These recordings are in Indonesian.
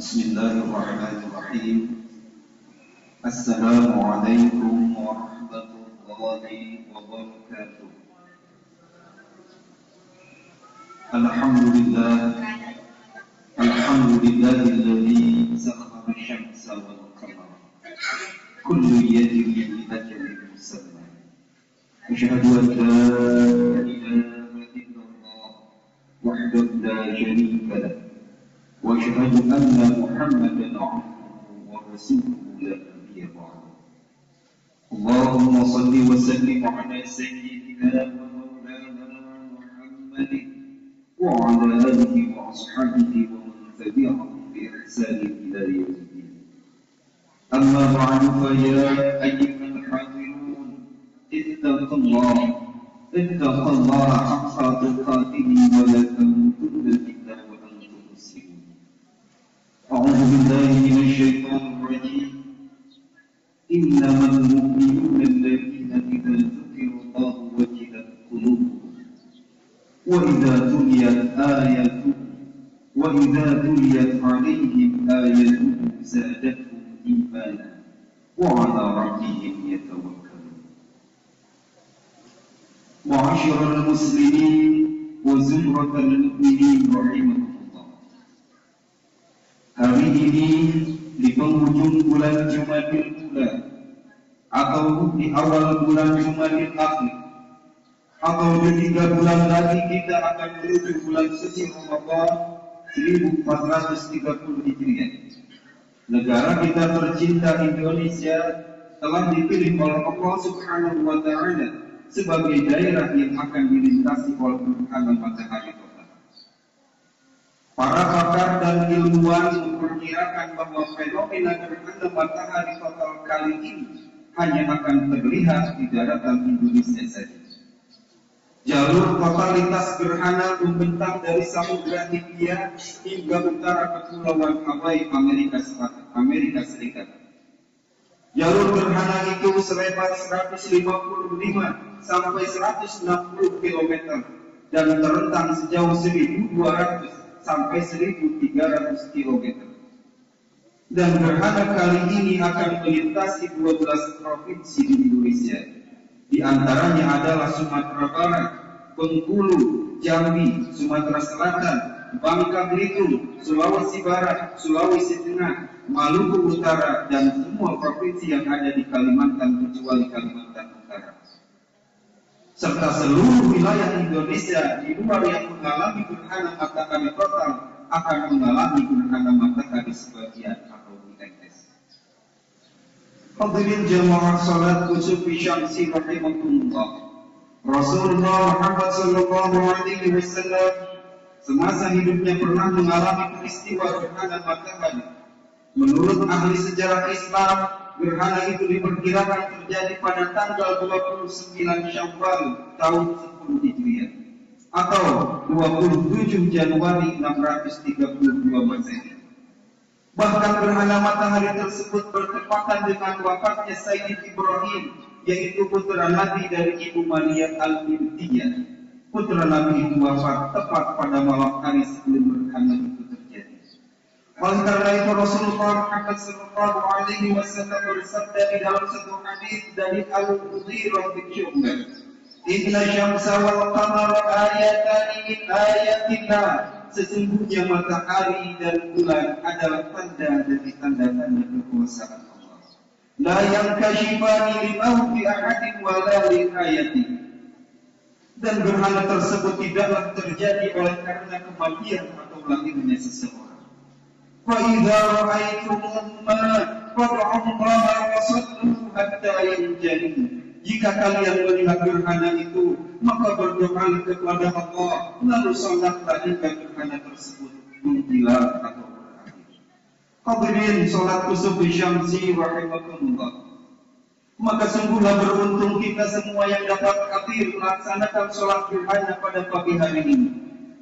Bismillahirrahmanirrahim. Assalamualaikum warahmatullahi wabarakatuh. Alhamdulillahilladzi sakhkhara asy-syamsa wal qamara kullun yajri li ajalin musamma. Asyhadu an la ilaha illallah wahdahu la syarika lahu wa asyhadu anna Muhammadan 'abduhu wa rasuluhu la nabiyya ba'dahu. Allahumma shalli wa sallim 'ala sayyidina wa maulana Muhammadin wa 'ala alihi wa ashabihi wa man tabi'ahum bi ihsanin ila yaumiddin. Amma ba'du, fa ya ayyuhal hadirun ittaqullaha haqqa tuqatih wa la tamutunna illa wa antum muslimun. A'udzu billahi minasy syaithanir rajim. Innamal mu'minuna alladziina idza dzukira Allahu wajilat qulubuhum wa idza tuliyat 'alaihim ayatuhu zadatuhum imanan wa 'ala rabbihim yatawakkalun. Ma'asyiral muslimin wa zumratal mu'minin rahimakumullah. Hari ini di penghujung bulan Jumadil Ula atau di awal bulan Jumadil Akhir atau di 3 bulan lagi kita akan menuju bulan suci Ramadan 1430 Hijriah. Negara kita tercinta Indonesia telah dipilih oleh Allah Subhanahu wa Ta'ala sebagai daerah yang akan dilintasi oleh gerhana matahari total. Para pakar dan ilmuwan memperkirakan bahwa fenomena gerhana matahari total kali ini hanya akan terlihat di daratan Indonesia saja. Jalur totalitas gerhana membentang dari Samudra Hindia hingga utara Kepulauan Hawaii, Amerika Serikat. Jalur gerhana itu selebar 155 sampai 160 km dan terentang sejauh 1.200 sampai 1.300 km. Dan gerhana kali ini akan melintasi 12 provinsi di Indonesia. Di antaranya adalah Sumatera Barat, Bengkulu, Jambi, Sumatera Selatan, Bangka Belitung, Sulawesi Barat, Sulawesi Tengah, Maluku Utara, dan semua provinsi yang ada di Kalimantan kecuali Kalimantan Utara. Serta seluruh wilayah Indonesia di luar yang mengalami gerhana matahari total akan mengalami gerhana matahari sebagian atau tites. Hadirin jamaah salat kusufi syamsi rahimakumullah. Rasulullah Muhammad sallallahu alaihi wasallam semasa hidupnya pernah mengalami peristiwa gerhana matahari. Menurut ahli sejarah Islam, gerhana itu diperkirakan terjadi pada tanggal 29 Syawal tahun 10 Hijriah atau 27 Januari 632 Masehi. Bahkan gerhana matahari tersebut bertepatan dengan wafatnya Sayyid Ibrahim, yaitu putra Nabi dari Ibu Maria Al-Qibtiyah. Putra Nabi itu wafat tepat pada malam hari sebelum gerhana itu terjadi. Oleh karena itu Rasulullah Muhammad sallallahu alaihi wasallam bersabda di dalam satu hadis dari Al-Mughirah bin Syu'bah, "Inna syamsa wal qamara ayatan min ayatillah." Sesungguhnya matahari dan bulan adalah tanda dari tanda-tanda kekuasaan Allah. La yankashifani limauti ahadin wa la lihayatin. Dan gerhana tersebut tidaklah terjadi oleh karena kematian atau lahirnya seseorang. Fa idza ra'aytumuma fad'u Allah wa sallu hatta yanjali. Jika kalian melihat gerhana itu, maka berdoa kepada Allah, lalu salatlah hingga gerhana tersebut menghilang atau berakhir. Hadirin salat kusuf syamsi rahimakumullah. Maka sungguhlah beruntung kita semua yang dapat hadir melaksanakan sholat gerhana pada pagi hari ini.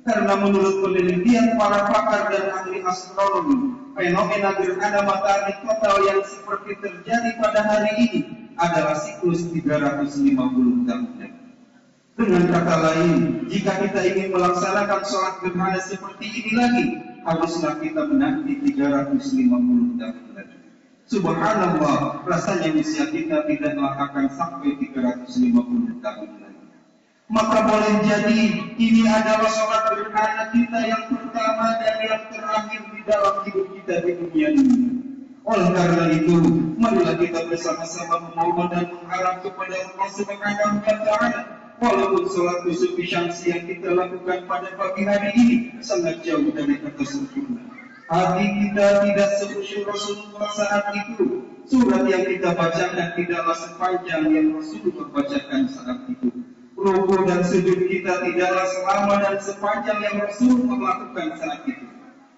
Karena menurut penelitian para pakar dan ahli astronomi, fenomena gerhana matahari total yang seperti terjadi pada hari ini adalah siklus 350 tahun. Dengan kata lain, jika kita ingin melaksanakan sholat gerhana seperti ini lagi, haruslah kita menanti 350 tahun lagi. Subhanallah, rasanya usia kita tidaklah akan sampai 350 tahun lagi. Maka boleh jadi ini adalah sholat gerhana kita yang pertama dan yang terakhir di dalam hidup kita di dunia ini. Oleh karena itu, marilah kita bersama-sama memohon dan mengharap kepada Allah Subhanahu wa Ta'ala. Walaupun sholat kusuf syamsi yang kita lakukan pada pagi hari ini sangat jauh dari kata sempurna, hati kita tidak sekhusyuk Rasulullah saat itu. Surat yang kita bacakan tidaklah sepanjang yang Rasulullah bacakan saat itu. Rukuk dan sujud kita tidaklah selama dan sepanjang yang Rasulullah lakukan saat itu.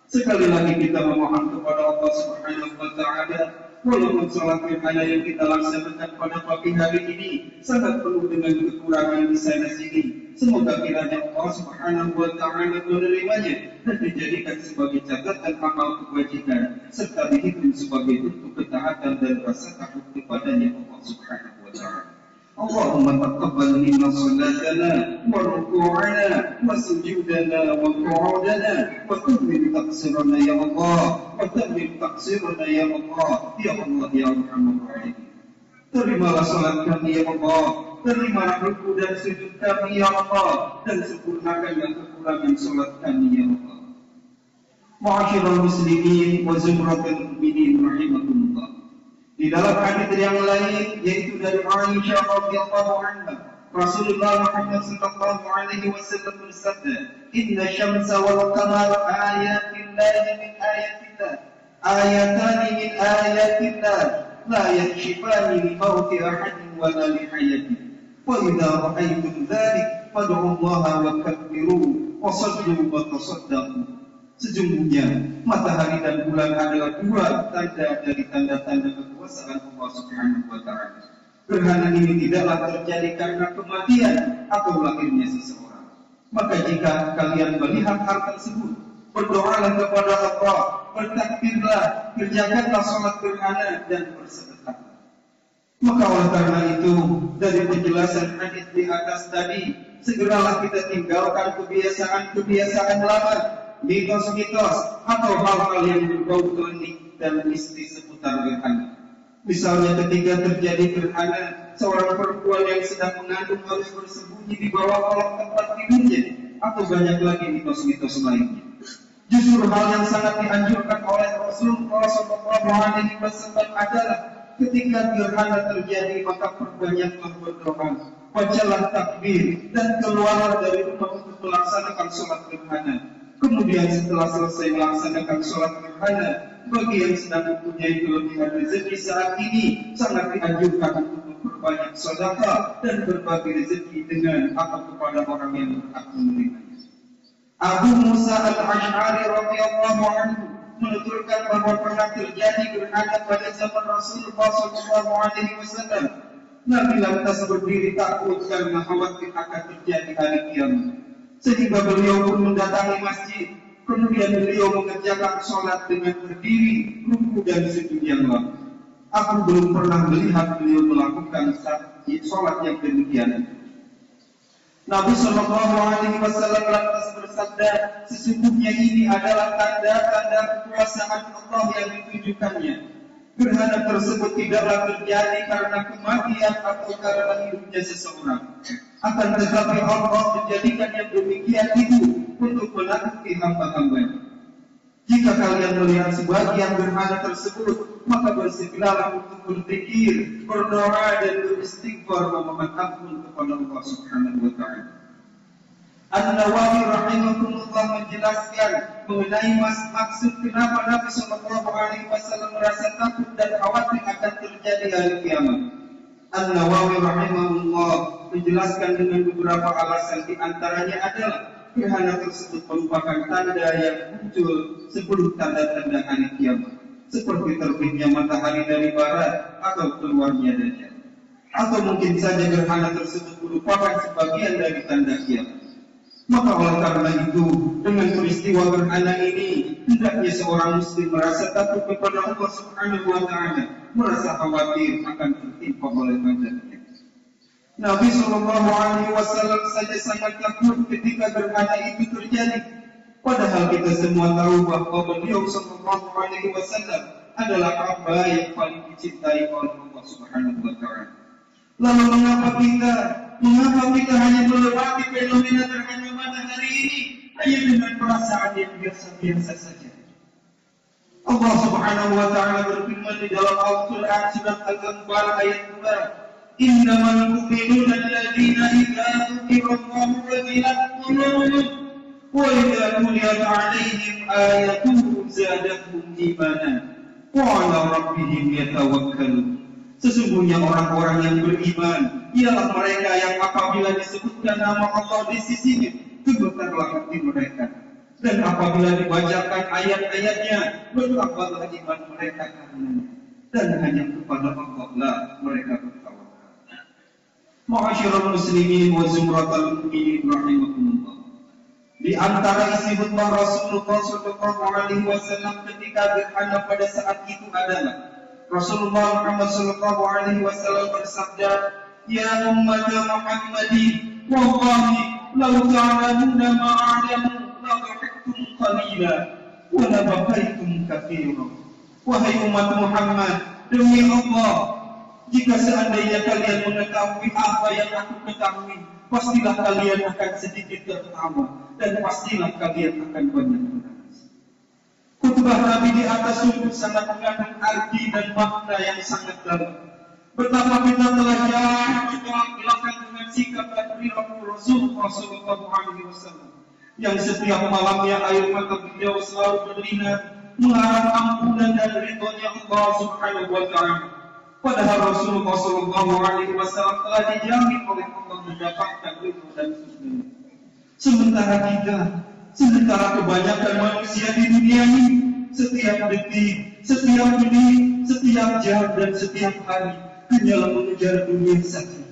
Sekali lagi kita memohon kepada Allah Subhanahu wa Ta'ala, walaupun sholat gerhana yang kita laksanakan pada pagi hari ini sangat penuh dengan kekurangan di sana sini, semoga kiranya Allah Subhanahu wa Ta'ala menerimanya dan dijadikan sebagai catatan amal kebajikan serta dihitung sebagai bentuk ketaatan dan rasa takut kepadanya Allah Subhanahu wa Ta'ala. Allahumma taqabbal minna salatana wa ruku'ana wa sujudana wa qu'udana wa tammim taqsirana ya Allah wa tammim taqsirana ya Allah ya Allah ya Arhamar Rahimin. Terimalah salat kami ya Allah, terimalah ruku dan sujud kami ya Allah, dan sempurnakanlah kekurangan salat kami ya Allah. Ma'asyiral muslimin wa zumratul mu'minin rahimakumullah. Di dalam hadis yang lain yaitu dari Aisyah radhiyallahu anha, Rasulullah Muhammad sallallahu alaihi wasallam bersabda, "Inna syamsa wal qamara ayatillahi min ayatillah, ayatani min ayatillah, la yakshifani li mauti ahadin wa la li hayatihi. Wa idza ra'aytum dzalik fad'u Allah wa kabbiru wa sallu wa tasaddaqu." Sesungguhnya matahari dan bulan adalah dua tanda dari tanda-tanda kekuasaan Allah Subhanahu wa Ta'ala. Gerhana ini tidaklah terjadi karena kematian atau lahirnya seseorang. Maka jika kalian melihat hal tersebut, berdoalah kepada Allah, bertakbirlah, kerjakanlah sholat gerhana dan bersedekah. Maka oleh karena itu, dari penjelasan hadis di atas tadi, segeralah kita tinggalkan kebiasaan-kebiasaan lama, mitos-mitos atau hal-hal yang berbau klinik dan mistis seputar gerhana. Misalnya ketika terjadi gerhana, seorang perempuan yang sedang mengandung harus bersembunyi di bawah kolong tempat tidurnya, atau banyak lagi mitos-mitos lainnya. Justru hal yang sangat dianjurkan oleh Rasulullah SAW adalah ketika gerhana terjadi maka perbanyaklah berdoa, bacalah takbir dan keluarlah dari rumah untuk melaksanakan sholat gerhana. Kemudian setelah selesai melaksanakan sholat gerhana, bagi yang sedang mempunyai kelebihan rezeki saat ini sangat dianjurkan untuk memperbanyak sedekah dan berbagi rezeki dengan atau kepada orang yang berhak menerimanya. Abu Musa al-Ash'ari radhiyallahu anhu menuturkan bahwa pernah terjadi gerhana pada zaman Rasulullah SAW. Nabi lantas berdiri takut karena khawatir akan terjadi hari kiamat. Sehingga beliau pun mendatangi masjid. Kemudian beliau mengerjakan sholat dengan berdiri, ruku dan sujud yang lama. Aku belum pernah melihat beliau melakukan sholat yang demikian. Nabi Shallallahu Alaihi Wasallam lantas bersabda, sesungguhnya ini adalah tanda-tanda kekuasaan Allah yang ditujukannya. Gerhana tersebut tidaklah terjadi karena kematian atau karena hidupnya seseorang. Akan tetapi Allah menjadikan yang demikian itu untuk menakuti hamba-hambanya. Jika kalian melihat sebagian gerhana tersebut, maka bersegeralah untuk berzikir, berdoa dan beristighfar memohon ampun kepada Allah Subhanahu wa Ta'ala. An-Nawawi rahimahullah menjelaskan mengenai maksud kenapa Nabi Sallallahu Alaihi Wasallam merasa takut dan khawatir akan terjadi hari kiamat. An-Nawawi rahimahullah menjelaskan dengan beberapa alasan, di antaranya adalah gerhana tersebut merupakan tanda yang muncul sebelum tanda-tanda hari kiamat, seperti terbitnya matahari dari barat atau keluarnya Dajjal. Atau mungkin saja gerhana tersebut merupakan sebagian dari tanda kiamat. Maka oleh karena itu, dengan peristiwa gerhana ini, hendaknya seorang muslim merasa takut kepada Allah Subhanahu wa Ta'ala, merasa khawatir akan tertimpa oleh azabnya. Nabi Shallallahu Alaihi Wasallam saja sangat takut ketika gerhana itu terjadi. Padahal kita semua tahu bahwa beliau Shallallahu Alaihi Wasallam adalah hamba yang paling dicintai oleh Allah Subhanahu wa Ta'ala. Lalu mengapa kita hanya melewati fenomena gerhana matahari ini hanya dengan perasaan yang biasa-biasa saja? Allah Subhanahu wa Ta'ala berfirman di dalam Al-Quran surat Al-Anfal ayat 2, "Innamal mu'minuna alladziina idza dzukira Allahu wajilat qulubuhum wa idza tuliyat 'alaihim ayatuhu zadatuhum imanan wa 'ala rabbihim yatawakkalun." Sesungguhnya orang-orang yang beriman ialah mereka yang apabila disebutkan nama Allah di sisinya, gemetarlah hati mereka. Dan apabila dibacakan ayat-ayatnya, bertambahlah iman mereka karenanya. Dan hanya kepada Allah lah mereka bertawakal. Ma'asyiral muslimin wa zumratal mu'minin rahimakumullah. Di antara isi khutbah Rasulullah sallallahu alaihi wasallam ketika gerhana pada saat itu adalah Rasulullah Muhammad sallallahu alaihi wasallam bersabda, "Ya ummat Muhammadin, wallahi law ta'lamuna ma a'lamu la dhahiktum qalila wa la bakaitum katsiran." Wahai umat Muhammad, demi Allah, jika seandainya kalian mengetahui apa yang aku ketahui, pastilah kalian akan sedikit tertawa dan pastilah kalian akan banyak menangis. Khutbah Nabi di atas sungguh sangat mengandung arti dan makna yang sangat dalam. Betapa kita telah jauh bertolak belakang dengan sikap dan perilaku Rasulullah SAW, yang setiap malamnya air mata beliau selalu berlinang mengharap ampunan dan ridhonya Allah Subhanahu wa Ta'ala. Padahal Rasulullah SAW telah dijamin oleh Allah mendapatkan ridho dan surga. Sementara kebanyakan manusia di dunia ini setiap detik, setiap menit, setiap jam dan setiap hari hanyalah mengejar dunia saja.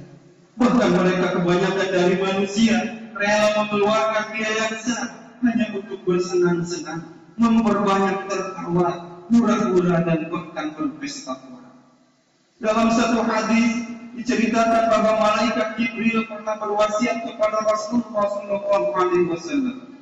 Bahkan mereka kebanyakan dari manusia rela mengeluarkan biaya besar hanya untuk bersenang-senang, memperbanyak tertawa, hura-hura dan bahkan berpesta pora. Dalam satu hadis diceritakan bahwa malaikat Jibril pernah berwasiat kepada Rasulullah SAW.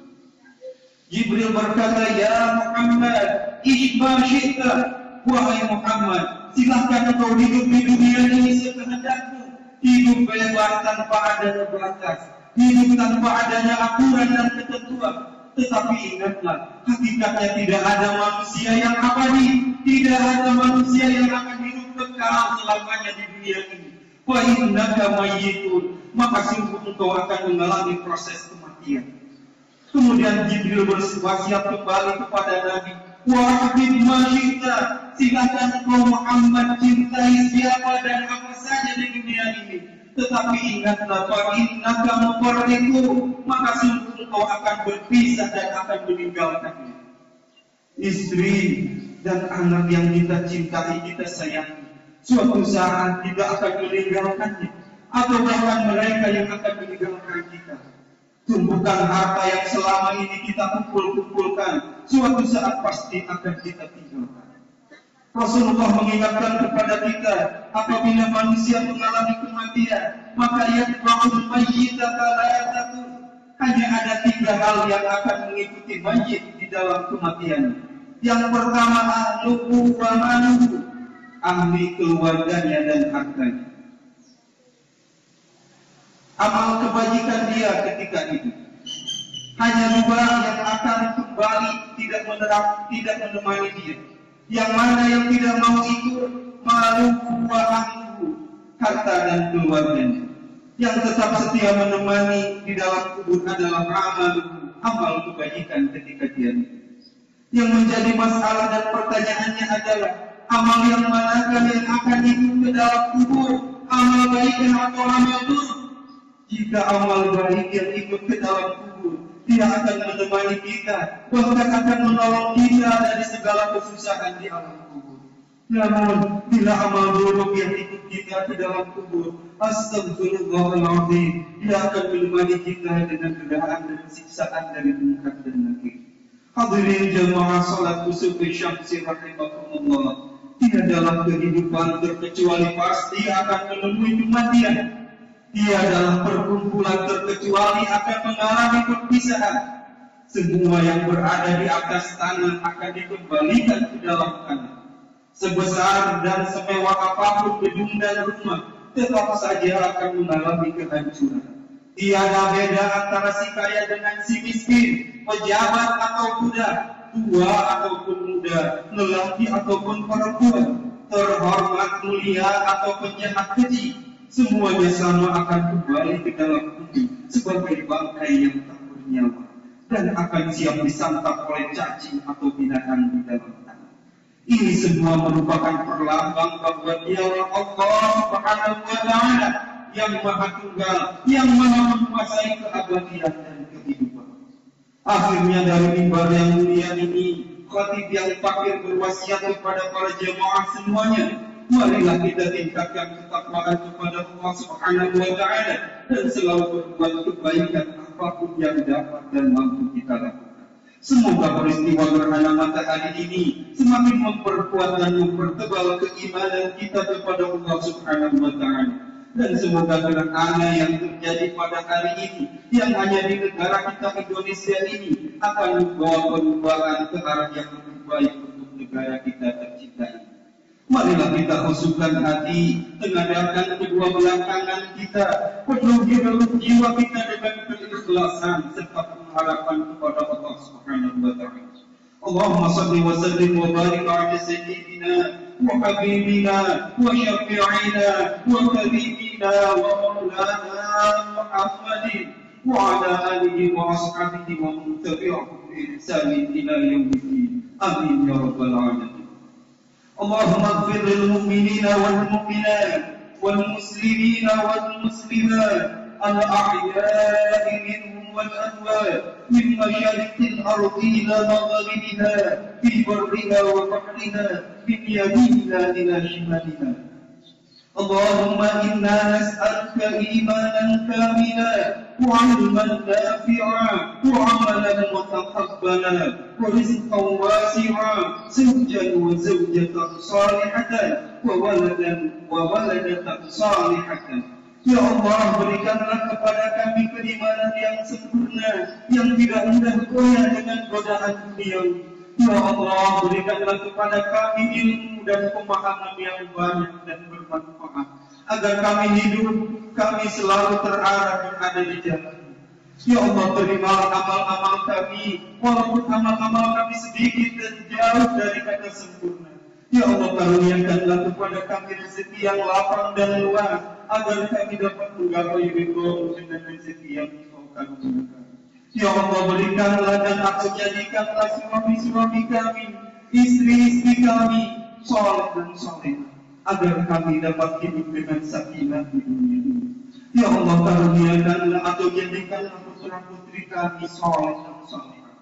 Jibril berkata, "Ya Muhammad, ish ma syi'ta." Wahai Muhammad, silahkan engkau hidup di dunia ini sekehendakmu. Hidup bebas tanpa adanya batas, hidup tanpa adanya aturan dan ketentuan. Tetapi ingatlah, hakikatnya tidak ada manusia yang abadi, tidak ada manusia yang akan hidup kekal selamanya di dunia ini. Wa innaka mayyitun, maka sungguh engkau akan mengalami proses kematian. Kemudian Jibril berwasiat kembali kepada Nabi, "Wahbib ma syi'ta." Silakan engkau Muhammad cintai siapa dan apa saja di dunia ini. Tetapi ingatlah, fa innaka mufarriqu, maka sungguh engkau akan berpisah dan akan meninggalkannya. Istri dan anak yang kita cintai, kita sayangi, suatu saat tidak akan meninggalkannya, atau bahkan mereka yang akan meninggalkan kita. Tumpukan harta yang selama ini kita kumpulkan, suatu saat pasti akan kita tinggalkan. Rasulullah mengingatkan kepada kita, apabila manusia mengalami kematian, maka yatba'ul mayyita thalathatu. Hanya ada 3 hal yang akan mengikuti mayit di dalam kematian. Yang pertama, ahluhu wa maluhu, ahli keluarganya dan hartanya. Amal kebajikan dia ketika itu. Hanya 2 yang akan kembali tidak menemani dia. Yang mana yang tidak mau ikut, maluhu wa ahluhu, harta dan keluarganya. Yang tetap setia menemani di dalam kubur adalah amal kebajikan ketika dia. Yang menjadi masalah dan pertanyaannya adalah, amal yang manakah yang akan ikut ke dalam kubur, amal baik atau amal buruk? Jika amal baik yang ikut ke dalam kubur Dia akan menemani kita, bahkan akan menolong kita dari segala kesusahan di alam kubur. Namun, bila amal buruk yang ikut kita ke dalam kubur, astagfirullahaladzim, dia akan menemani kita dengan godaan dan siksaan dari munkar dan nakir. Hadirin jamaah salat kusufi syamsi rahimakumullah. Tidak dalam kehidupan terkecuali pasti akan menemui kematian. Dia dalam perkumpulan terkecuali akan mengalami perpisahan. Semua yang berada di atas tanah akan dikembalikan ke dalam tanah. Sebesar dan semewah apapun gedung dan rumah, tetap saja akan mengalami kehancuran. Tiada beda antara si kaya dengan si miskin, pejabat atau budak, tua ataupun muda, lelaki ataupun perempuan, terhormat mulia atau penjahat keji, semuanya sama akan kembali ke dalam bumi sebagai bangkai yang tak bernyawa dan akan siap disantap oleh cacing atau binatang di dalam tanah. Ini semua merupakan perlambang bahwa Dialah Allah Subhanahu wa Ta'ala yang Maha Tunggal, yang Maha menguasai keabadian dan kehidupan. Akhirnya dari mimbar yang mulia ini, khatib yang fakir berwasiat kepada para jemaah semuanya, marilah kita tingkatkan ketakwaan kepada Allah Subhanahu wa Ta'ala dan selalu berbuat kebaikan apapun yang dapat dan mampu kita lakukan. Semoga peristiwa gerhana matahari ini semakin memperkuat dan mempertebal keimanan kita kepada Allah Subhanahu wa Ta'ala. Dan semoga gerhana yang terjadi pada hari ini, yang hanya di negara kita Indonesia ini, akan membawa perubahan ke arah yang lebih baik untuk negara kita tercinta ini. Marilah kita khusyukkan hati, tengadahkan kedua belah tangan kita, penuhi relung jiwa kita dengan keikhlasan serta pengharapan kepada Allah Subhanahu wa Ta'ala. Allahumma salli wa sallim wa barik ala sayyidina wa habibina wa syafi'ina wa habibina wa maulana Muhammadin wa ala alihi wa ashabihi wa man tabi'ahum bi ihsanin ila yaumiddin. Amin ya rabbal alamin. اللهم اغفر للمؤمنين والمؤمنات والمسلمين والمسلمات الأحياء منهم والأموات من مشارق الأرض إلى مغاربها في برها وبحرها من يمينها إلى شمالها. اللهم إنا نسألك إيمانا كاملا وعلما نافعا وعملا متقبلا ورزقا واسعا زوجا وزوجة صالحة وولدة صالحة. Ya Allah, berikanlah kepada kami keimanan yang sempurna, yang tidak mudah goyah dengan godaan dunia. Ya Allah, berikanlah kepada kami ilmu dan pemahaman yang banyak dan bermanfaat, agar kami hidup, kami selalu terarah dan ada di jalan. Ya Allah, terimalah amal-amal kami, walaupun amal-amal kami sedikit dan jauh dari kata sempurna. Ya Allah, karuniakanlah kepada kami rezeki yang lapang dan luas, agar kami dapat menggapai ridho dengan rezeki yang Engkau karuniakan. Ya Allah, berikanlah dan aku jadikanlah suami-suami kami, istri-istri kami saleh dan salehah, agar kami dapat hidup dengan sakinah di dunia ini. Ya Allah, karuniakanlah atau jadikanlah putra-putri kami saleh dan salehah.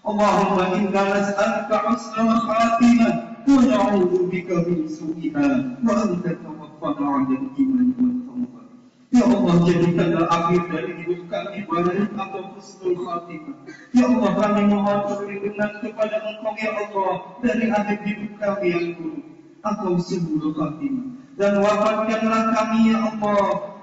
Allahumma inna nas'aluka husnal khatimah wa na'udzu bika min su'iha wa anta tawaffana 'alal iman wal taubat. Ya Allah, jadikanlah akhir dari hidup kami baik atau husnul khatimah. Ya Allah, kami mohon perlindungan kepada Engkau ya Allah dari akhir hidup kami yang buruk atau su'ul khatimah. Dan wafatkanlah kami ya Allah,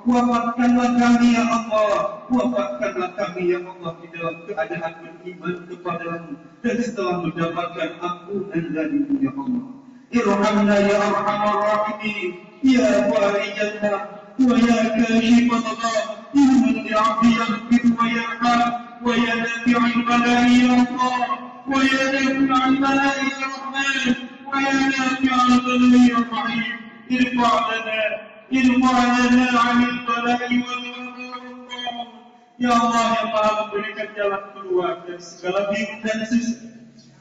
wafatkanlah kami ya Allah, wafatkanlah kami ya Allah di dalam keadaan beriman kepadamu dan setelah mendapatkan ampunan darimu ya Allah. Irhamna ya arhamar rahimin, ya warijatna wa ya kashifat Allah, ilman li'abdi yaghfir wa yarham wa ya nafi'al bala'i ya Allah, wa ya nafi'al bala'i ya Rahman, wa ya nafi'al bala'i ya Rahim. Irfa' lana 'anil bala'i wal ghadab. Ya Allah yang Maha memberikan jalan keluar dari segala bingung dan susah.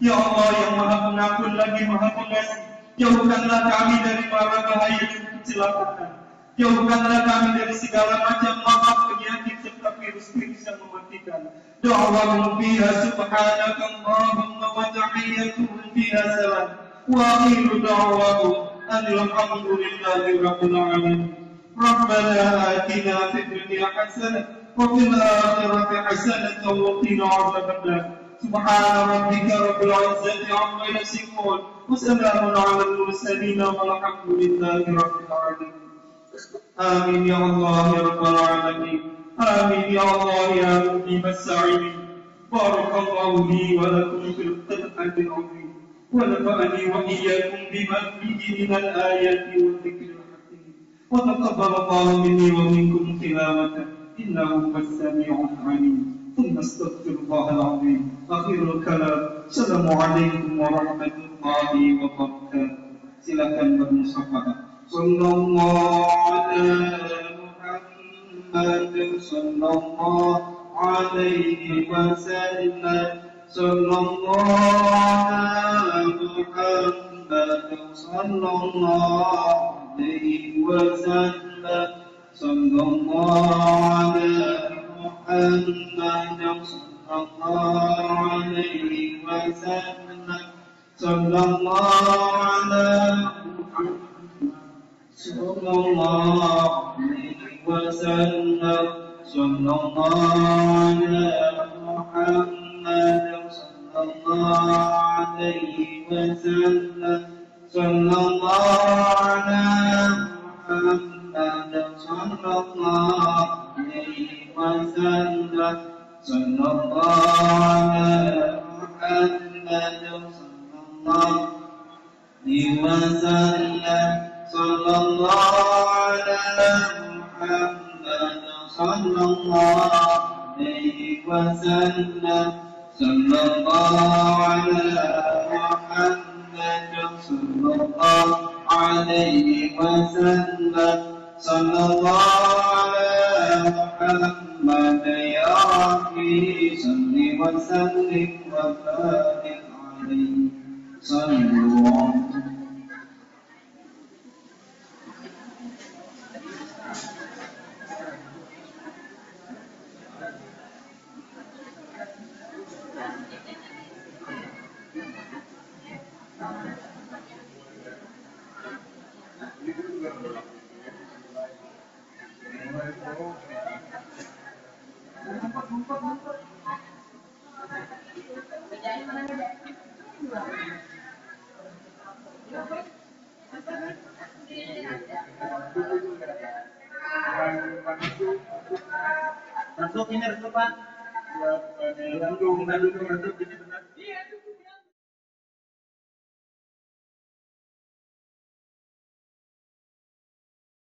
Ya Allah yang Maha pengampun lagi Maha pengasih, jauhkanlah kami dari mara bahaya dan kecelakaan. Jauhkanlah kami dari segala macam wabak, penyakit serta virus listrik yang mematikan. Da'wahum fiha subhanaka Allahumma wa tahiyyatuhum fiha salam. Wa akhiru da'wahum alhamdulillahi rabbil alamin. Rabbana atina fid dunya hasanah wa fil akhirati hasanah wa qina adzaban nar. Subhana rabbika rabbil izzati amma yasifun wa salamun 'alal mursalin walhamdulillahi rabbil alamin. Amin ya Allah ya rabbal alamin. Amin ya Allah ya mujib as-sa'ilin. Barakallahu li wa lakum fil qur'anil 'azim. Wa nafa'ani wa iyyakum bima fihi minal ayati wal dhikril hakim. Wa taqabbala minni wa minkum tilawatan innahu was-sami'ul 'alim. ثم استغفر الله العظيم. آخر الكلام. السلام عليكم ورحمة الله وبركاته. Silakan bermusyawarah. Sallallahu ala Muhammad sallallahu alaihi wasallam. Sallallahu ala Muhammad sallallahu alaihi wasallam. Sallallahu ala Muhammad sallallahu alaihi wasallam. Sallallahu ala Muhammad sallallahu alaihi wasallam. Sallallahu ala Muhammad sallallahu alaihi wasallam. Sallallahu ala Muhammad sallallahu alaihi wasallam. Sallallahu ala Muhammad sallallahu alaihi wasallam. Sallallahu ala Muhammad sallallahu alaihi wasallam. Sallallahu ala Muhammad sallallahu alaihi wasallam. Sallallahu ala Muhammad ya Rabbi salli wa sallim wa barik alaihi. Sallallahu masuk ini Pak. Masuk ini benar.